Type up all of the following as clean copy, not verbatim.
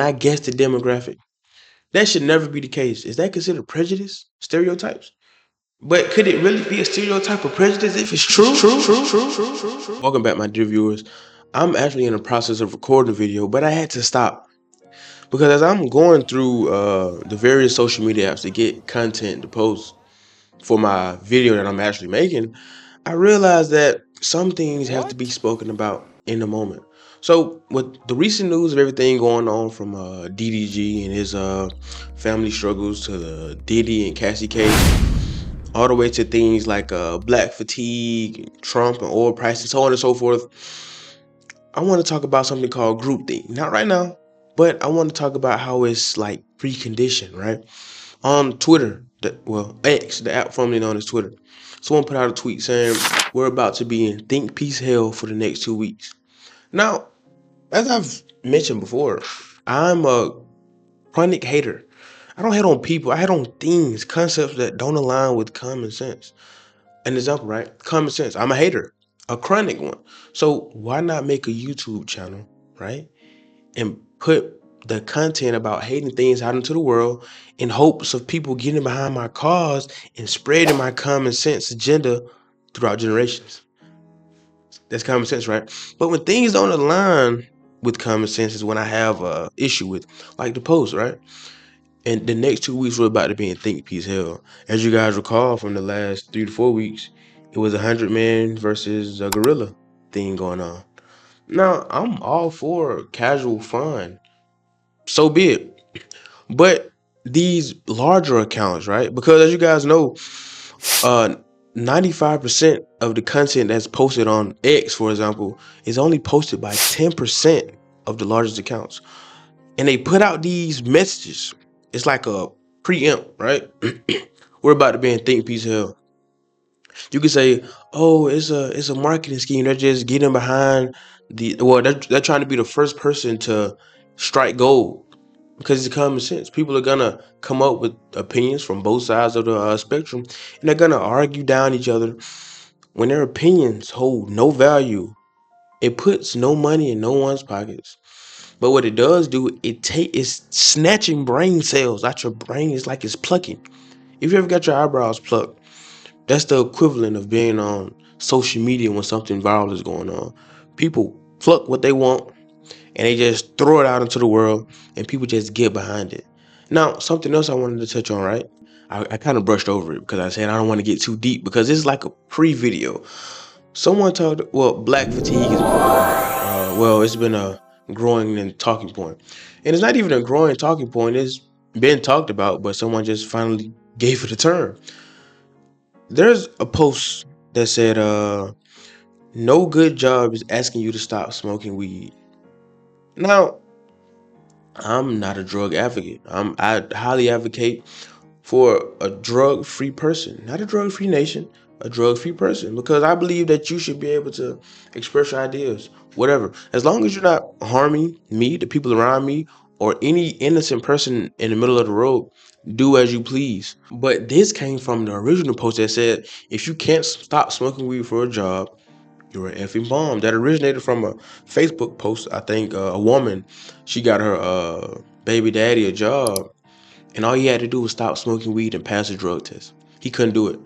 I guess the demographic. That should never be the case. Is that considered prejudice? Stereotypes? But could it really be a stereotype of prejudice if it's true? Welcome back, my dear viewers. I'm actually in the process of recording a video, but I had to stop because as I'm going through the various social media apps to get content to post for my video that I'm actually making, I realized that some things have to be spoken about in the moment. So with the recent news of everything going on from DDG and his family struggles to the Diddy and Cassie case, all the way to things like black fatigue, Trump and oil prices, so on and so forth, I want to talk about something called groupthink. Not right now, but I want to talk about how it's like preconditioned, right? On Twitter, X, the app formerly known as Twitter, someone put out a tweet saying, we're about to be in think peace hell for the next 2 weeks. Now, as I've mentioned before, I'm a chronic hater. I don't hate on people. I hate on things, concepts that don't align with common sense. An example, right? Common sense. I'm a hater, a chronic one. So why not make a YouTube channel, right? And put the content about hating things out into the world in hopes of people getting behind my cause and spreading my common sense agenda throughout generations. That's common sense, right? But when things don't align with common sense is when I have a issue with, like the post, right? And the next 2 weeks we're about to be in think peace hell. As you guys recall from the last 3 to 4 weeks, it was 100 men versus a gorilla thing going on. Now, I'm all for casual fun. So be it. But these larger accounts, right? Because as you guys know, 95% of the content that's posted on X, for example, is only posted by 10% of the largest accounts. And they put out these messages. It's like a preempt, right? We're about to be in think peace hell. You can say, oh, it's a marketing scheme. They're just getting behind they're trying to be the first person to strike gold because it's common sense. People are gonna come up with opinions from both sides of the spectrum, and they're gonna argue down each other. When their opinions hold no value, it puts no money in no one's pockets. But what it does do, it's snatching brain cells out your brain. It's like it's plucking. If you ever got your eyebrows plucked, that's the equivalent of being on social media when something viral is going on. People pluck what they want and they just throw it out into the world and people just get behind it. Now, something else I wanted to touch on, right? I kind of brushed over it because I said I don't want to get too deep because it's like a pre-video. Someone talked, black fatigue is, it's been a growing and talking point. And it's not even a growing talking point. It's been talked about, but someone just finally gave it a term. There's a post that said, no good job is asking you to stop smoking weed. Now, I'm not a drug advocate. I highly advocate for a drug-free person, not a drug-free nation, a drug-free person, because I believe that you should be able to express your ideas, whatever, as long as you're not harming me, the people around me, or any innocent person in the middle of the road. Do as you please. But this came from the original post that said, if you can't stop smoking weed for a job, you're an effing bomb. That originated from a Facebook post. I think a woman, she got her baby daddy a job, and all he had to do was stop smoking weed and pass a drug test. He couldn't do it.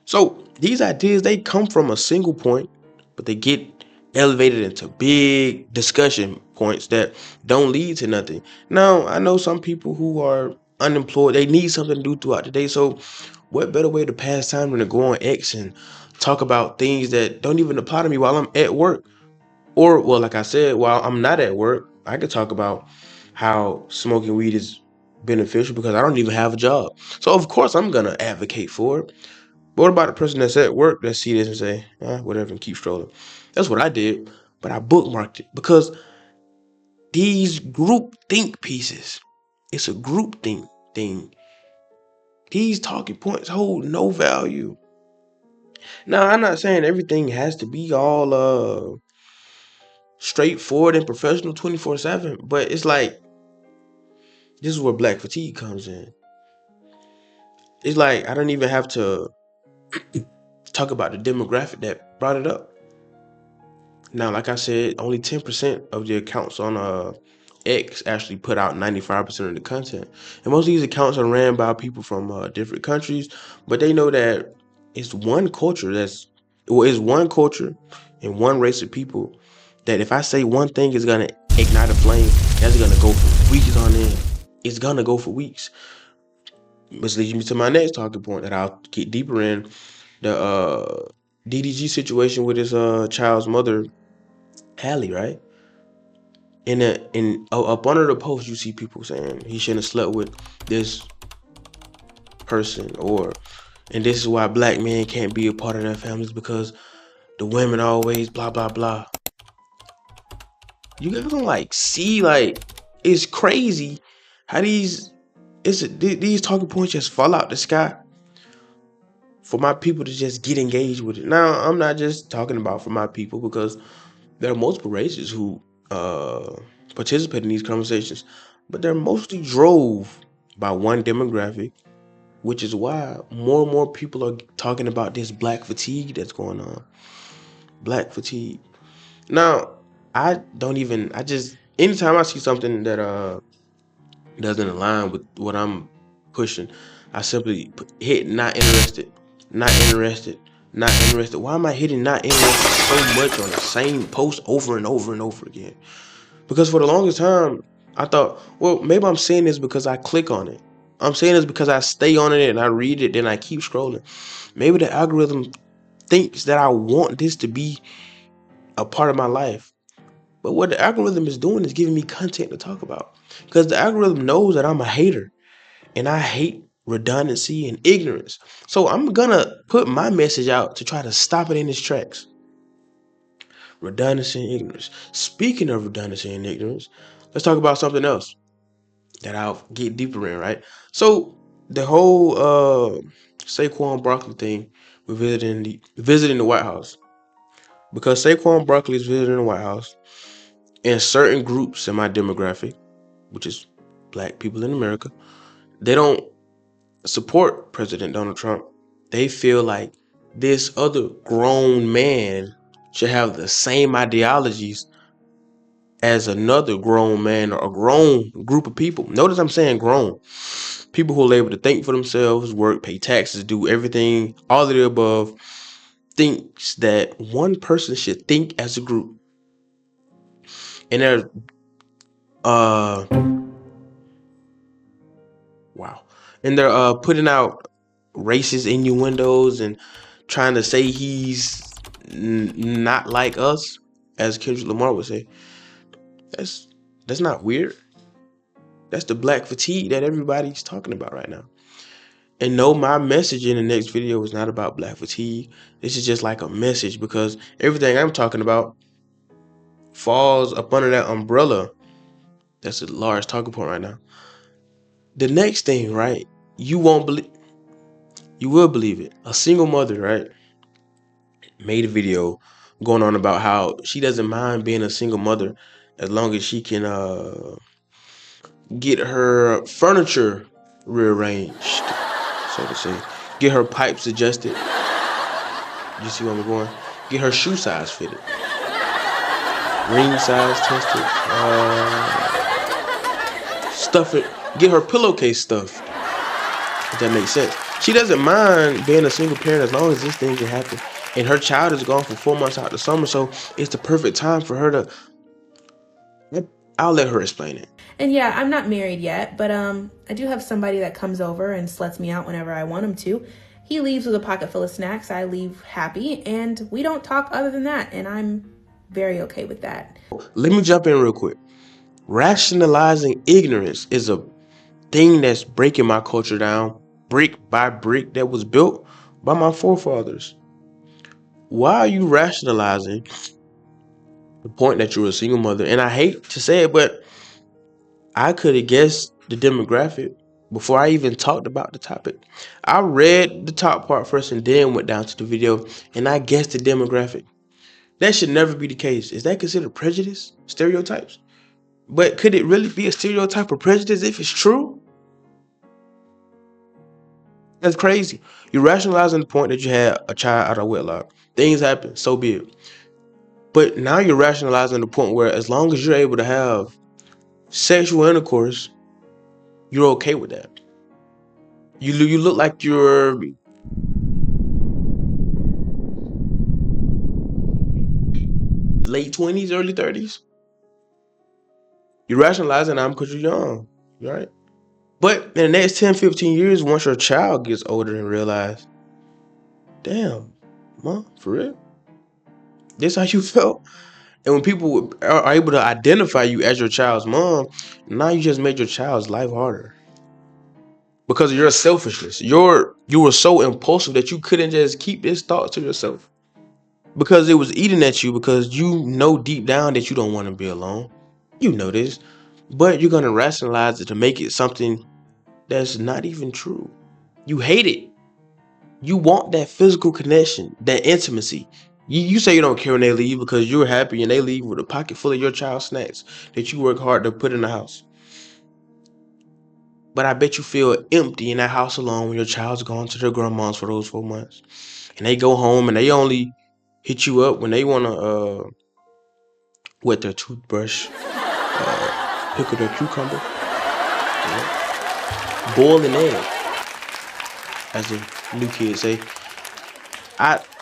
So these ideas, they come from a single point, but they get elevated into big discussion points that don't lead to nothing. Now, I know some people who are unemployed, they need something to do throughout the day. So what better way to pass time than to go on X and talk about things that don't even apply to me while I'm at work? Or, well, like I said, while I'm not at work, I could talk about how smoking weed is beneficial because I don't even have a job. So, of course, I'm going to advocate for it. But what about the person that's at work that see this and say, whatever, and keep strolling? That's what I did, but I bookmarked it because these group think pieces, it's a group think thing. These talking points hold no value. Now, I'm not saying everything has to be all straightforward and professional 24/7, but it's like this is where black fatigue comes in. It's like I don't even have to talk about the demographic that brought it up. Now, like I said, only 10% of the accounts on X actually put out 95% of the content. And most of these accounts are ran by people from different countries, but they know that it's one culture it's one culture and one race of people that if I say one thing is gonna ignite a flame, that's gonna go for weeks on end. It's gonna go for weeks. Which leads me to my next talking point that I'll get deeper in, the DDG situation with his child's mother, Halle, right? Up under the post, you see people saying he shouldn't have slept with this person, and this is why black men can't be a part of their families because the women always blah blah blah. You guys don't see it's crazy how these talking points just fall out the sky for my people to just get engaged with it. Now, I'm not just talking about for my people because there are multiple races who participate in these conversations, but they're mostly drove by one demographic, which is why more and more people are talking about this black fatigue that's going on. Black fatigue. Now, anytime I see something that doesn't align with what I'm pushing, I simply hit not interested, not interested, not interested. Why am I hitting not interested so much on the same post over and over and over again? Because for the longest time, I thought, well, maybe I'm saying this because I click on it. I'm saying this because I stay on it and I read it, then I keep scrolling. Maybe the algorithm thinks that I want this to be a part of my life. But what the algorithm is doing is giving me content to talk about. Because the algorithm knows that I'm a hater. And I hate redundancy and ignorance. So I'm going to put my message out to try to stop it in its tracks. Redundancy and ignorance. Speaking of redundancy and ignorance, let's talk about something else that I'll get deeper in, right? So the whole Saquon Barkley thing, we're visiting the White House. Because Saquon Barkley is visiting the White House, and certain groups in my demographic, which is black people in America, they don't support President Donald Trump. They feel like this other grown man should have the same ideologies as another grown man or a grown group of people. Notice I'm saying grown. People who are able to think for themselves, work, pay taxes, do everything, all of the above, thinks that one person should think as a group. And they're putting out racist innuendos and trying to say he's not like us, as Kendrick Lamar would say. That's not weird. That's the black fatigue that everybody's talking about right now. And no, my message in the next video is not about black fatigue. This is just like a message because everything I'm talking about falls up under that umbrella. That's a large talking point right now. The next thing, right? You will believe it. A single mother, right, made a video going on about how she doesn't mind being a single mother as long as she can get her furniture rearranged, so to say. Get her pipes adjusted. You see where I'm going? Get her shoe size fitted. Ring size tested. Stuff it. Get her pillowcase stuffed. If that makes sense. She doesn't mind being a single parent as long as this thing can happen. And her child is gone for 4 months out the summer, so it's the perfect time for her to... I'll let her explain it. And yeah, I'm not married yet, but I do have somebody that comes over and sluts me out whenever I want him to. He leaves with a pocket full of snacks. I leave happy, and we don't talk other than that, and I'm very okay with that. Let me jump in real quick. Rationalizing ignorance is a thing that's breaking my culture down, brick by brick, that was built by my forefathers. Why are you rationalizing the point that you're a single mother? And I hate to say it, but I could have guessed the demographic before I even talked about the topic. I read the top part first and then went down to the video, and I guessed the demographic. That should never be the case. Is that considered prejudice? Stereotypes? But could it really be a stereotype or prejudice if it's true? That's crazy. You're rationalizing the point that you had a child out of wedlock. Things happen, so be it. But now you're rationalizing the point where as long as you're able to have sexual intercourse, you're okay with that. You look like you're late 20s, early 30s. You're rationalizing I'm because you're young, right? But in the next 10, 15 years, once your child gets older and realize, damn, mom, for real? This how you felt? And when people are able to identify you as your child's mom, now you just made your child's life harder. Because of your selfishness. You were so impulsive that you couldn't just keep this thought to yourself. Because it was eating at you because you know deep down that you don't want to be alone. You know this. But you're going to rationalize it to make it something that's not even true. You hate it. You want that physical connection, that intimacy. You say you don't care when they leave because you're happy and they leave with a pocket full of your child's snacks that you work hard to put in the house. But I bet you feel empty in that house alone when your child's gone to their grandma's for those 4 months. And they go home and they only hit you up when they want to wet their toothbrush, pickle their cucumber, boil an egg, as the new kids say.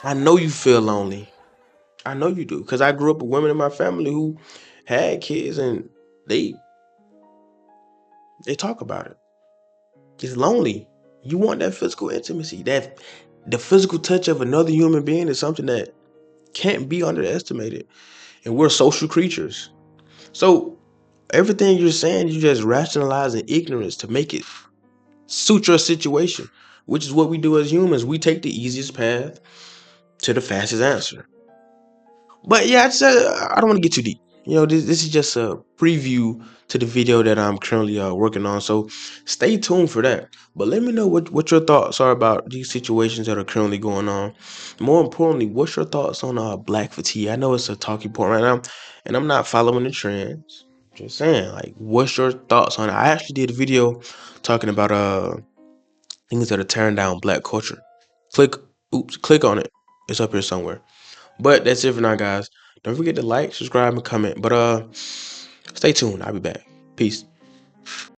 I know you feel lonely. I know you do, because I grew up with women in my family who had kids and they talk about it. It's lonely. You want that physical intimacy. That the physical touch of another human being is something that can't be underestimated. And we're social creatures. So everything you're saying, you just rationalizing ignorance to make it suit your situation, which is what we do as humans. We take the easiest path to the fastest answer. But yeah, I don't want to get too deep. This is just a preview to the video that I'm currently working on. So stay tuned for that. But let me know what your thoughts are about these situations that are currently going on. More importantly, what's your thoughts on black fatigue? I know it's a talking point right now, and I'm not following the trends. Just saying, like, what's your thoughts on it? I actually did a video talking about things that are tearing down black culture. Click on it. It's up here somewhere. But that's it for now, guys. Don't forget to like, subscribe, and comment. But stay tuned. I'll be back. Peace.